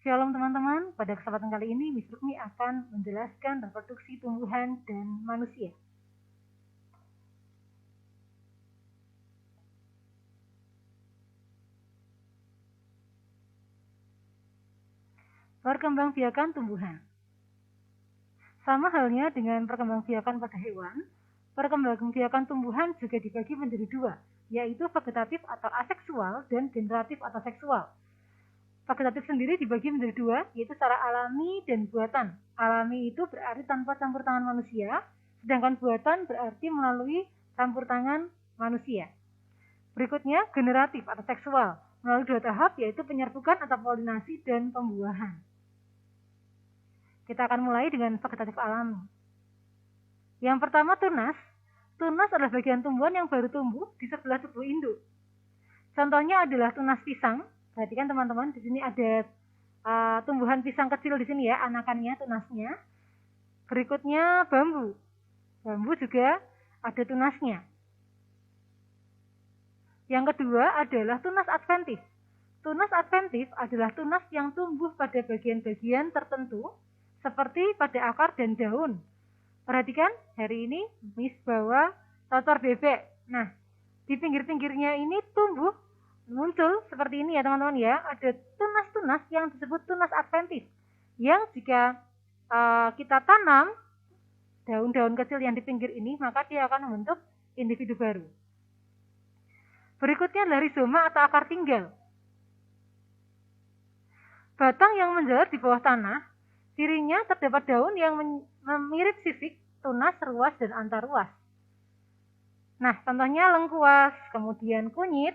Shalom teman-teman, pada kesempatan kali ini Miss Rukmi akan menjelaskan reproduksi tumbuhan dan manusia. Perkembangbiakan tumbuhan. Sama halnya dengan perkembangbiakan pada hewan, perkembangbiakan tumbuhan juga dibagi menjadi dua, yaitu vegetatif atau aseksual dan generatif atau seksual. Vegetatif sendiri dibagi menjadi dua, yaitu secara alami dan buatan. Alami itu berarti tanpa campur tangan manusia, sedangkan buatan berarti melalui campur tangan manusia. Berikutnya, generatif atau seksual, melalui dua tahap, yaitu penyerbukan atau polinasi dan pembuahan. Kita akan mulai dengan vegetatif alami. Yang pertama, tunas. Tunas adalah bagian tumbuhan yang baru tumbuh di sebelah tubuh induk. Contohnya adalah tunas pisang. Perhatikan teman-teman, di sini ada tumbuhan pisang kecil di sini ya, anakannya, tunasnya. Berikutnya bambu. Bambu juga ada tunasnya. Yang kedua adalah tunas adventif. Tunas adventif adalah tunas yang tumbuh pada bagian-bagian tertentu, seperti pada akar dan daun. Perhatikan, hari ini Miss bawa totor bebek. Nah, di pinggir-pinggirnya ini tumbuh, muncul seperti ini ya teman-teman ya. Ada tunas-tunas yang disebut tunas adventif, yang jika kita tanam daun-daun kecil yang di pinggir ini, maka dia akan membentuk individu baru. Berikutnya adalah rizoma atau akar tinggal. Batang yang menjalar di bawah tanah, cirinya terdapat daun yang mirip sisik, tunas, ruas, dan antaruas. Nah, contohnya lengkuas, kemudian kunyit.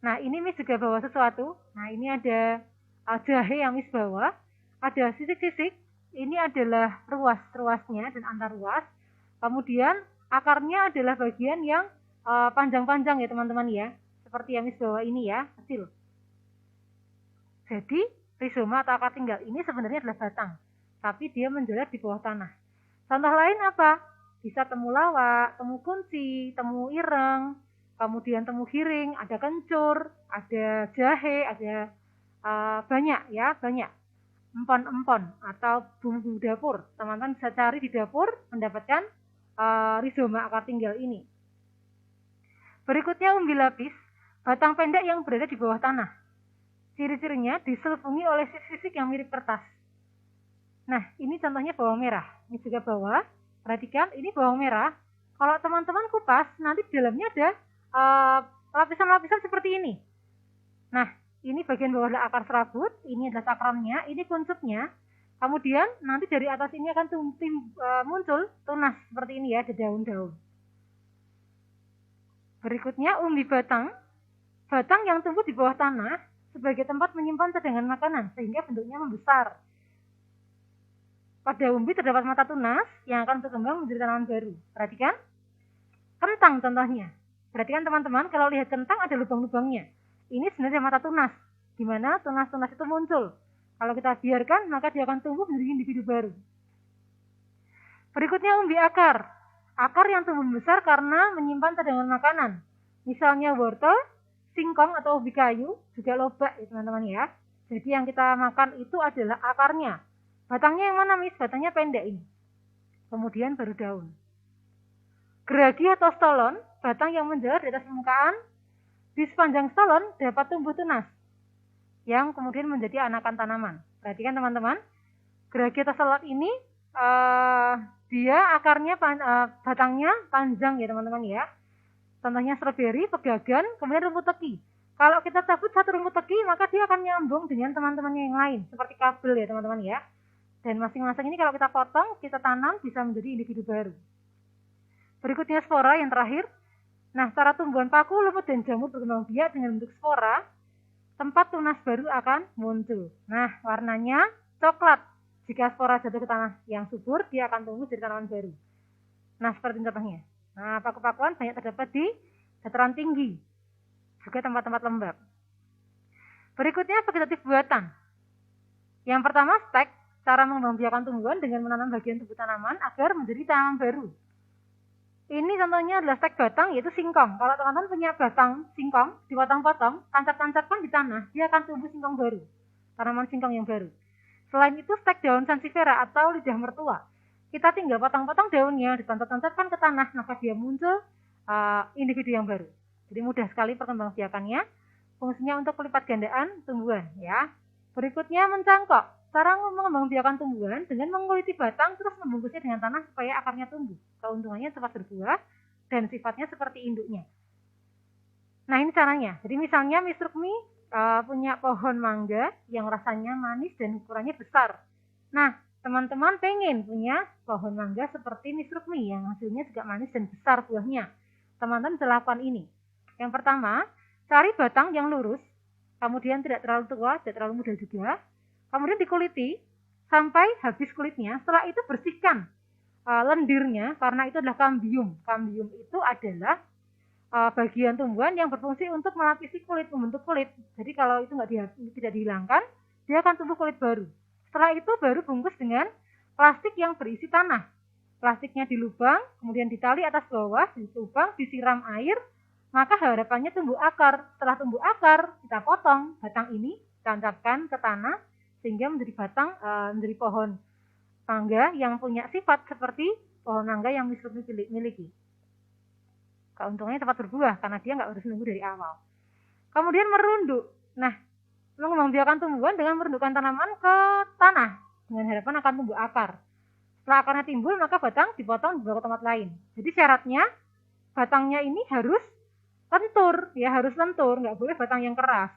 Nah, ini Miss juga bawa sesuatu. Nah, ini ada jahe yang Miss bawa. Ada sisik-sisik, ini adalah ruas-ruasnya dan antaruas. Kemudian akarnya adalah bagian yang panjang-panjang ya teman-teman ya. Seperti yang Miss bawa ini ya, kecil. Jadi, rizoma atau akar tinggal ini sebenarnya adalah batang, tapi dia menjalar di bawah tanah. Contoh lain apa? Bisa temulawak, temu kunci, temu ireng, kemudian temu giring, ada kencur, ada jahe, ada banyak ya, banyak. Empon-empon atau bumbu dapur. Teman-teman bisa cari di dapur mendapatkan rizoma akar tinggal ini. Berikutnya umbi lapis, batang pendek yang berada di bawah tanah. Ciri-cirinya diselubungi oleh sisik-sisik yang mirip kertas. Nah, ini contohnya bawang merah. Ini juga bawah. Perhatikan, ini bawang merah. Kalau teman-teman kupas, nanti di dalamnya ada lapisan-lapisan seperti ini. Nah, ini bagian bawah adalah akar serabut, ini adalah cakramnya, ini kuncupnya. Kemudian nanti dari atas ini akan muncul tunas seperti ini ya, ada daun-daun. Berikutnya umbi batang. Batang yang tumbuh di bawah tanah sebagai tempat menyimpan cadangan makanan, sehingga bentuknya membesar. Pada umbi terdapat mata tunas yang akan berkembang menjadi tanaman baru. Perhatikan. Kentang contohnya. Perhatikan teman-teman, kalau lihat kentang ada lubang-lubangnya. Ini sebenarnya mata tunas, di mana tunas-tunas itu muncul. Kalau kita biarkan, maka dia akan tumbuh menjadi individu baru. Berikutnya umbi akar. Akar yang tumbuh besar karena menyimpan cadangan makanan. Misalnya wortel, singkong atau ubi kayu, juga lobak ya teman-teman ya. Jadi yang kita makan itu adalah akarnya. Batangnya yang mana Miss? Batangnya pendek ini. Kemudian baru daun. Geragi atau stolon, batang yang menjalar di atas permukaan. Di sepanjang stolon dapat tumbuh tunas yang kemudian menjadi anakan tanaman. Perhatikan teman-teman, geragi atau stolon ini dia akarnya batangnya panjang ya teman-teman ya. Contohnya stroberi, pegagan, kemudian rumput teki. Kalau kita cabut satu rumput teki, maka dia akan nyambung dengan teman-temannya yang lain, seperti kabel ya teman-teman ya. Dan masing-masing ini kalau kita potong, kita tanam, bisa menjadi individu baru. Berikutnya spora yang terakhir. Nah, cara tumbuhan paku, lumut, dan jamur berkembang biak dengan bentuk spora, tempat tunas baru akan muncul. Nah, warnanya coklat. Jika spora jatuh ke tanah yang subur, dia akan tumbuh jadi tanaman baru. Nah, seperti contohnya. Nah, paku-pakuan banyak terdapat di dataran tinggi, juga tempat-tempat lembab. Berikutnya vegetatif buatan. Yang pertama stek, cara mengembangbiakan tumbuhan dengan menanam bagian tubuh tanaman agar menjadi tanaman baru. Ini contohnya adalah stek batang, yaitu singkong. Kalau teman-teman punya batang singkong, dipotong-potong, tancap-tancapkan di tanah, dia akan tumbuh singkong baru. tanaman singkong yang baru. Selain itu, stek daun sansevieria atau lidah mertua. Kita tinggal potong-potong daunnya, ditontot-tontotkan ke tanah, maka dia muncul individu yang baru. Jadi mudah sekali perkembangbiakannya. Fungsinya untuk pelipat gandaan tumbuhan, ya. Berikutnya mencangkok. Cara mengembangbiakan tumbuhan dengan menguliti batang terus membungkusnya dengan tanah supaya akarnya tumbuh. Keuntungannya cepat berbuah dan sifatnya seperti induknya. Nah, ini caranya. Jadi misalnya Miss Rukmi punya pohon mangga yang rasanya manis dan ukurannya besar. Nah, teman-teman pengen punya pohon mangga seperti Miss Rukmi yang hasilnya juga manis dan besar buahnya. Teman-teman bisa lakukan ini. Yang pertama, cari batang yang lurus, kemudian tidak terlalu tua, tidak terlalu muda juga. Kemudian dikuliti sampai habis kulitnya. Setelah itu bersihkan lendirnya karena itu adalah kambium. Kambium itu adalah bagian tumbuhan yang berfungsi untuk melapisi kulit, membentuk kulit. Jadi kalau itu tidak dihilangkan, dia akan tumbuh kulit baru. Setelah itu baru bungkus dengan plastik yang berisi tanah. Plastiknya dilubang, kemudian ditali atas bawah, dilubang, disiram air, maka harapannya tumbuh akar. Setelah tumbuh akar, kita potong batang ini, tancapkan ke tanah, sehingga menjadi batang, menjadi pohon mangga yang punya sifat seperti pohon mangga yang Miss Rukmi miliki. Keuntungannya cepat berbuah karena dia nggak harus nunggu dari awal. Kemudian merunduk. Nah, mengembangbiakan tumbuhan dengan merundukkan tanaman ke tanah dengan harapan akan tumbuh akar. Setelah akarnya timbul, maka batang dipotong dibawa ke tempat lain. Jadi syaratnya batangnya ini harus lentur, ya harus lentur, nggak boleh batang yang keras.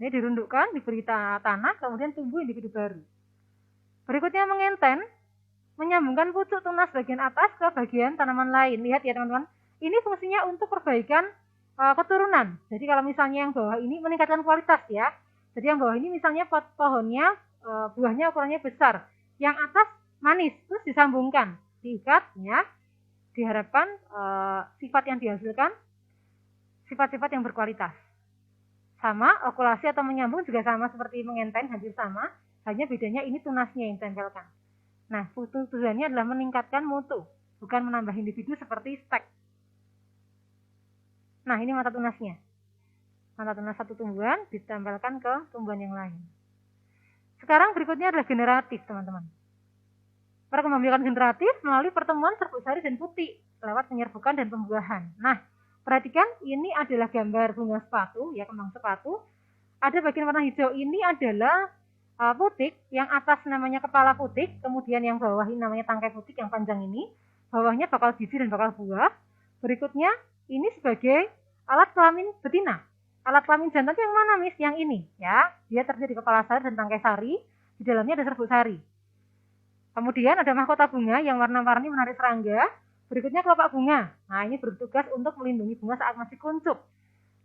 Ini dirundukkan, diberi tanah, kemudian tumbuh individu baru. Berikutnya mengenten, menyambungkan pucuk tunas bagian atas ke bagian tanaman lain. Lihat ya teman-teman. Ini fungsinya untuk perbaikan keturunan. Jadi kalau misalnya yang bawah ini meningkatkan kualitas ya. Jadi yang bawah ini misalnya pohonnya buahnya ukurannya besar. Yang atas manis, terus disambungkan, diikat ya. Diharapkan sifat yang dihasilkan sifat-sifat yang berkualitas. Sama, okulasi atau menyambung juga sama seperti mengenten, hampir sama. Hanya bedanya ini tunasnya yang ditempelkan. Nah, tujuannya adalah meningkatkan mutu, bukan menambah individu seperti stek. Nah, ini mata tunasnya. Mata tunas satu tumbuhan ditempelkan ke tumbuhan yang lain. Sekarang berikutnya adalah generatif, teman-teman. Perkembangbiakan generatif melalui pertemuan serbuk sari dan putik lewat penyerbukan dan pembuahan. Nah, perhatikan ini adalah gambar bunga sepatu, ya kembang sepatu. Ada bagian warna hijau ini adalah putik, yang atas namanya kepala putik, kemudian yang bawah ini namanya tangkai putik yang panjang ini. Bawahnya bakal biji dan bakal buah. Berikutnya ini sebagai alat kelamin betina. Alat kelamin jantan yang mana, Miss? Yang ini, ya. Dia terdiri di kepala sari dan tangkai sari. Di dalamnya ada serbuk sari. Kemudian ada mahkota bunga yang warna-warni menarik serangga. Berikutnya kelopak bunga. Nah, ini bertugas untuk melindungi bunga saat masih kuncup.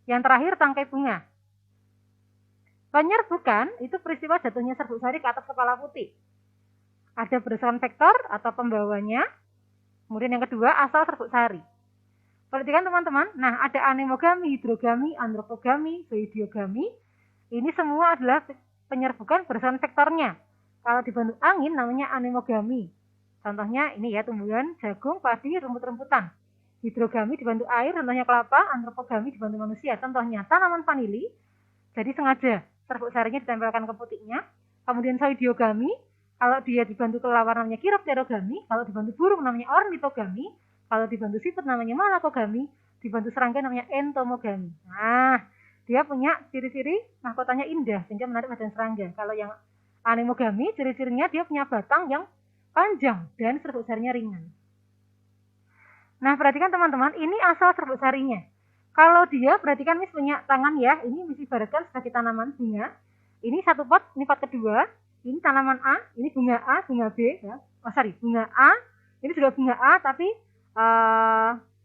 Yang terakhir tangkai bunga. Penyerbukan itu peristiwa jatuhnya serbuk sari ke atas kepala putik. Ada berdasarkan vektor atau pembawanya. Kemudian yang kedua asal serbuk sari. Perhatikan teman-teman, nah ada anemogami, hidrogami, andropogami, zoidiogami. Ini semua adalah penyerbukan berdasarkan vektornya. Kalau dibantu angin namanya anemogami. Contohnya ini ya, tumbuhan jagung, padi, rumput-rumputan. Hidrogami dibantu air, contohnya kelapa. Andropogami dibantu manusia, contohnya tanaman vanili. Jadi sengaja serbuk sarinya ditempelkan ke putiknya. Kemudian zoidiogami, kalau dia dibantu kelelawar namanya kiropterogami. Kalau dibantu burung namanya ornitogami. Kalau dibantu siput namanya malakogami, dibantu serangga namanya entomogami. Nah, dia punya ciri-ciri mahkotanya indah sehingga menarik perhatian serangga. Kalau yang anemogami, ciri-cirinya dia punya batang yang panjang dan serbuk sarinya ringan. Nah, perhatikan teman-teman, ini asal serbuk sarinya. Kalau dia, perhatikan Miss punya tangan ya, ini Miss ibaratkan sebagai tanaman bunga. Ini satu pot, ini pot kedua. Ini tanaman A, ini bunga A, bunga B ya. Bunga A. Ini juga bunga A tapi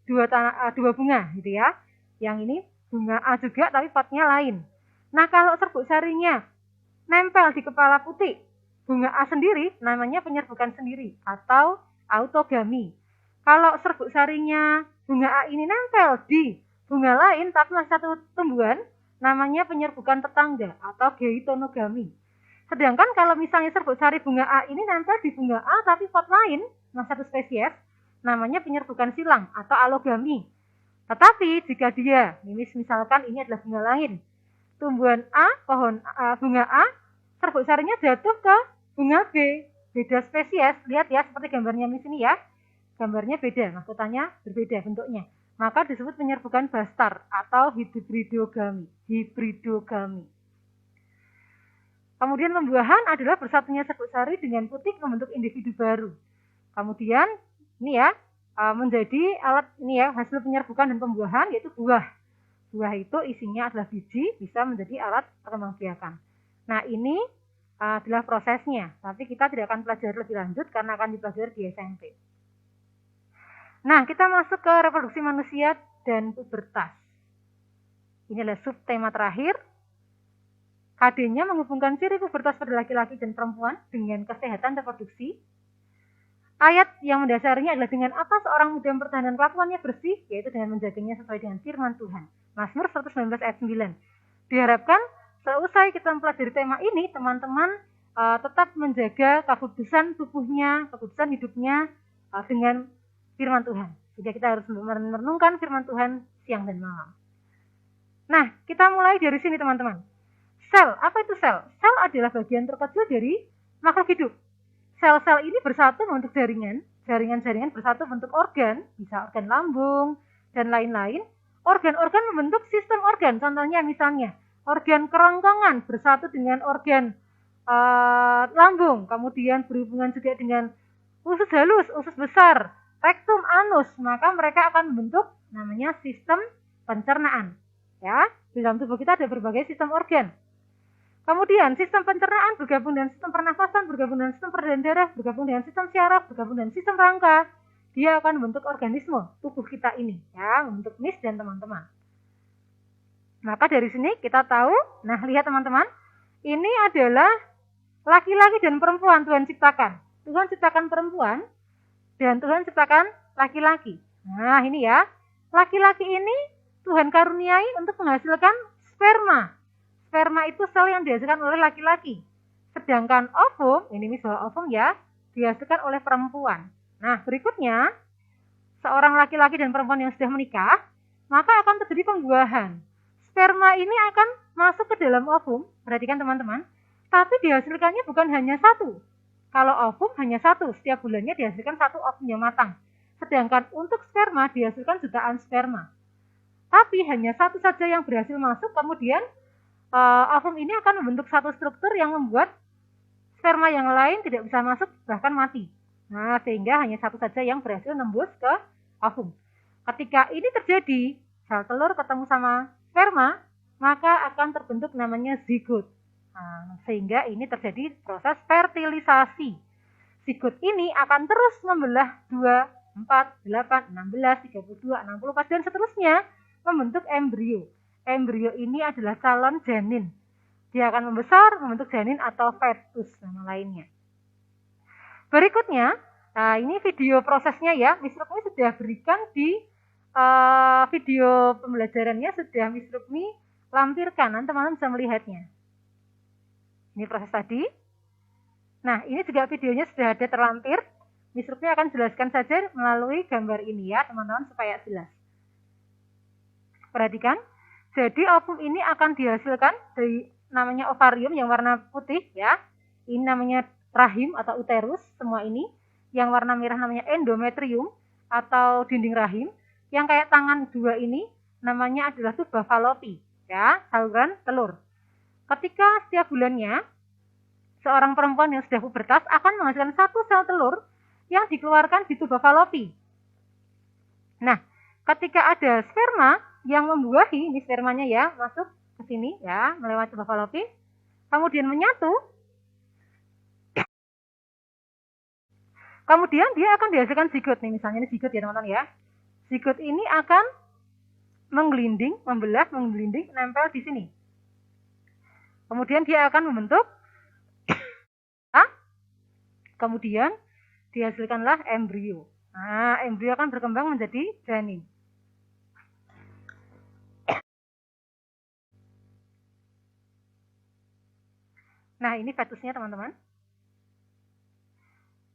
dua bunga gitu ya. Yang ini bunga A juga tapi potnya lain. Nah, kalau serbuk sarinya nempel di kepala putik bunga A sendiri, namanya penyerbukan sendiri atau autogami. Kalau serbuk sarinya bunga A ini nempel di bunga lain tapi masih satu tumbuhan, namanya penyerbukan tetangga atau geitonogami. Sedangkan kalau misalnya serbuk sari bunga A ini nempel di bunga A tapi pot lain, masih satu spesies, namanya penyerbukan silang atau alogami. Tetapi jika dia, misalkan ini adalah bunga lain, tumbuhan A, pohon bunga A serbuk sarinya jatuh ke bunga B, beda spesies. Lihat ya, seperti gambarnya di sini ya. Gambarnya beda, mahkotanya berbeda bentuknya. Maka disebut penyerbukan bastar atau hibridogami. Kemudian pembuahan adalah bersatunya serbuk sari dengan putik membentuk individu baru. Kemudian ini ya, menjadi alat ini ya, hasil penyerbukan dan pembuahan yaitu buah. Buah itu isinya adalah biji, bisa menjadi alat perkembangbiakan. Nah, ini adalah prosesnya, tapi kita tidak akan pelajari lebih lanjut karena akan dipelajari di SMP. Nah, kita masuk ke reproduksi manusia dan pubertas. Ini adalah subtema terakhir. KD-nya menghubungkan ciri pubertas pada laki-laki dan perempuan dengan kesehatan reproduksi. Ayat yang mendasarinya adalah dengan apa seorang muda mempertahankan kelakuannya bersih, yaitu dengan menjaganya sesuai dengan firman Tuhan. Mazmur 119 ayat 9. Diharapkan seusai kita mempelajari tema ini, teman-teman tetap menjaga kekudusan tubuhnya, kekudusan hidupnya dengan firman Tuhan. Jadi kita harus merenungkan firman Tuhan siang dan malam. Nah, kita mulai dari sini teman-teman. Sel, apa itu sel? Sel adalah bagian terkecil dari makhluk hidup. Sel-sel ini bersatu membentuk jaringan. Jaringan-jaringan bersatu membentuk organ, bisa organ lambung dan lain-lain. Organ-organ membentuk sistem organ. Contohnya misalnya organ kerongkongan bersatu dengan organ lambung, kemudian berhubungan juga dengan usus halus, usus besar, rektum, anus, maka mereka akan membentuk namanya sistem pencernaan. Ya, di dalam tubuh kita ada berbagai sistem organ. Kemudian sistem pencernaan bergabung dengan sistem pernafasan, bergabung dengan sistem peredaran darah, bergabung dengan sistem syaraf, bergabung dengan sistem rangka. Dia akan membentuk organisme tubuh kita ini, ya, membentuk Miss dan teman-teman. Maka dari sini kita tahu, nah lihat teman-teman, ini adalah laki-laki dan perempuan Tuhan ciptakan. Tuhan ciptakan perempuan dan Tuhan ciptakan laki-laki. Nah ini ya, laki-laki ini Tuhan karuniai untuk menghasilkan sperma. Sperma itu sel yang dihasilkan oleh laki-laki. Sedangkan ovum, ini misalnya ovum ya, dihasilkan oleh perempuan. Nah berikutnya, seorang laki-laki dan perempuan yang sudah menikah, maka akan terjadi pembuahan. Sperma ini akan masuk ke dalam ovum, perhatikan teman-teman, tapi dihasilkannya bukan hanya satu. Kalau ovum hanya satu, setiap bulannya dihasilkan satu ovum yang matang. Sedangkan untuk sperma dihasilkan jutaan sperma. Tapi hanya satu saja yang berhasil masuk, kemudian ovum ini akan membentuk satu struktur yang membuat sperma yang lain tidak bisa masuk, bahkan mati. Nah, sehingga hanya satu saja yang berhasil nembus ke ovum. Ketika ini terjadi, sel telur ketemu sama sperma, maka akan terbentuk namanya zigot. Nah, sehingga ini terjadi proses fertilisasi. Zigot ini akan terus membelah 2, 4, 8, 16, 32, 64, dan seterusnya membentuk embrio. Embrio ini adalah calon janin. Dia akan membesar, membentuk janin atau fetus, nama lainnya. Berikutnya, nah ini video prosesnya ya, Miss Rukmi sudah berikan di video pembelajarannya, sudah Miss Rukmi lampirkan, nanti teman-teman bisa melihatnya. Ini proses tadi. Nah, ini juga videonya sudah ada terlampir. Miss Rukmi akan jelaskan saja melalui gambar ini ya, teman-teman, supaya jelas. Perhatikan. Jadi ovum ini akan dihasilkan dari namanya ovarium yang warna putih ya. Ini namanya rahim atau uterus, semua ini. Yang warna merah namanya endometrium atau dinding rahim. Yang kayak tangan dua ini namanya adalah tuba fallopi ya, saluran telur. Ketika setiap bulannya seorang perempuan yang sudah pubertas akan menghasilkan satu sel telur yang dikeluarkan di tuba fallopi. Nah, ketika ada sperma yang membuahi, ini spermanya ya, masuk ke sini ya, melewati tuba fallopi, kemudian menyatu, kemudian dia akan dihasilkan zigot nih, misalnya ini zigot ya teman-teman ya. Zigot ini akan menggelinding, membelah, menggelinding, nempel di sini. Kemudian dia akan membentuk, kemudian dihasilkanlah embrio. Nah, embrio akan berkembang menjadi janin. Nah, ini fetusnya teman-teman.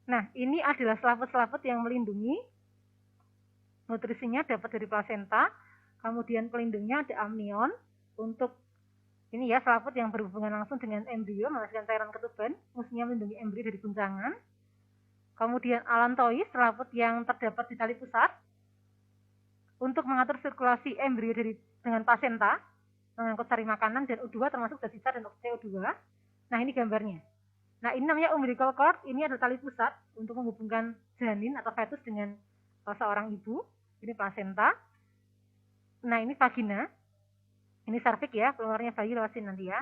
Nah, ini adalah selaput-selaput yang melindungi. Nutrisinya dapat dari plasenta. Kemudian pelindungnya ada amnion untuk Ini ya selaput yang berhubungan langsung dengan embrio menghasilkan cairan ketuban, fungsinya melindungi embrio dari guncangan. Kemudian allantois, selaput yang terdapat di tali pusat untuk mengatur sirkulasi embrio dengan placenta, mengangkut sari makanan dan O2 termasuk zat sisa dan CO2. Nah, ini gambarnya. Nah, ini namanya umbilical cord, ini adalah tali pusat untuk menghubungkan janin atau fetus dengan seorang ibu. Ini placenta. Nah, ini vagina. Ini cervix ya, keluarnya bayi lewat sini nanti ya.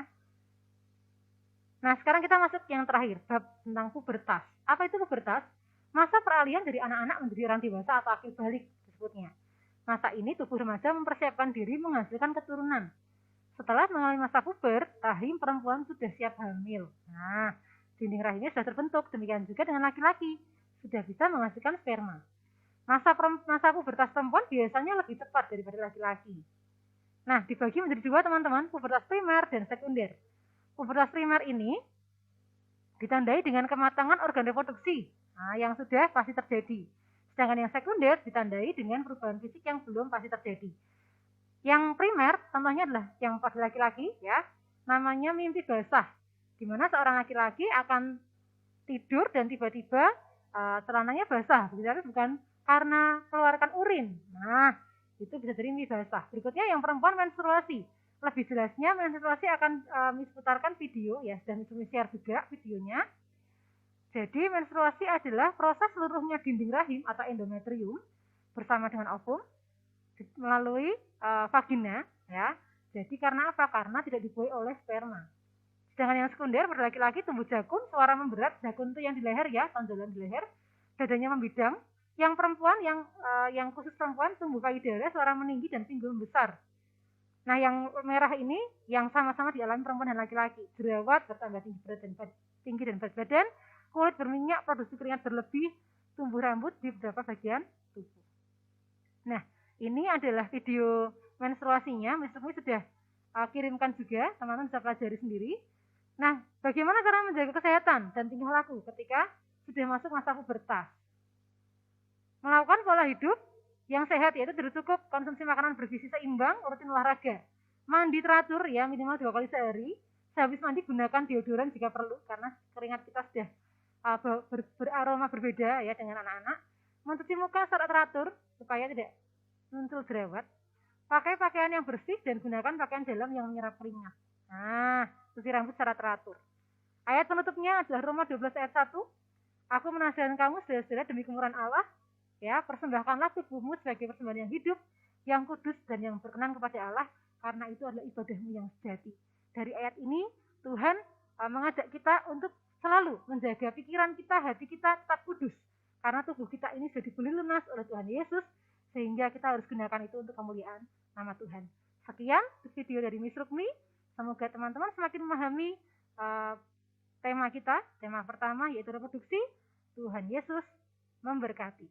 Nah, sekarang kita masuk yang terakhir, bab tentang pubertas. Apa itu pubertas? Masa peralihan dari anak-anak menjadi orang dewasa atau akil balik disebutnya. Masa ini tubuh remaja mempersiapkan diri menghasilkan keturunan. Setelah mengalami masa puber, rahim perempuan sudah siap hamil. Nah, dinding rahimnya sudah terbentuk, demikian juga dengan laki-laki. Sudah bisa menghasilkan sperma. Masa pubertas perempuan biasanya lebih cepat daripada laki-laki. Nah, dibagi menjadi dua teman-teman, pubertas primer dan sekunder. Pubertas primer ini ditandai dengan kematangan organ reproduksi, yang sudah pasti terjadi. Sedangkan yang sekunder ditandai dengan perubahan fisik yang belum pasti terjadi. Yang primer contohnya adalah yang pada laki-laki ya, namanya mimpi basah, di mana seorang laki-laki akan tidur dan tiba-tiba celananya basah, bukan karena keluarkan urin. Nah, itu bisa jadi mimpi basah. Berikutnya yang perempuan menstruasi. Lebih jelasnya menstruasi akan diputarkan video ya, dan share juga videonya. Jadi menstruasi adalah proses seluruhnya dinding rahim atau endometrium bersama dengan ovum melalui vagina ya. Jadi karena apa? Karena tidak dibuai oleh sperma. Sedangkan yang sekunder pada laki-laki tumbuh jakun, suara memberat, jakun itu yang di leher ya, tonjolan di leher, dadanya membidang. Yang perempuan yang khusus perempuan tumbuh payudara, suara meninggi dan pinggul membesar. Nah, yang merah ini yang sama-sama dialami perempuan dan laki-laki. Jerawat, bertambah tinggi dan berat badan, kulit berminyak, produksi keringat berlebih, tumbuh rambut di beberapa bagian tubuh. Nah, ini adalah video menstruasinya. Menstruasi sudah kirimkan juga, teman-teman bisa pelajari sendiri. Nah, bagaimana cara menjaga kesehatan dan tingkah laku ketika sudah masuk masa pubertas? Melakukan pola hidup yang sehat, yaitu cukup konsumsi makanan bergizi seimbang, rutin olahraga, mandi teratur ya, minimal 2 kali sehari. Sehabis mandi gunakan deodoran jika perlu, karena keringat kita sudah beraroma berbeda ya dengan anak-anak. Mencuci muka secara teratur supaya tidak muncul jerawat. Pakai pakaian yang bersih dan gunakan pakaian dalam yang menyerap keringat. Nah, cuci rambut secara teratur. Ayat penutupnya adalah Roma 12 ayat 1. Aku menasihatkan kamu saudara-saudara demi kemurahan Allah, ya, persembahkanlah tubuhmu sebagai persembahan yang hidup, yang kudus dan yang berkenan kepada Allah, karena itu adalah ibadahmu yang sejati. Dari ayat ini Tuhan mengajak kita untuk selalu menjaga pikiran kita, hati kita tetap kudus, karena tubuh kita ini sudah dibeli lunas oleh Tuhan Yesus, sehingga kita harus gunakan itu untuk kemuliaan nama Tuhan. Sekian video dari Miss Rukmi. Semoga teman-teman semakin memahami tema kita. Tema pertama yaitu reproduksi. Tuhan Yesus memberkati.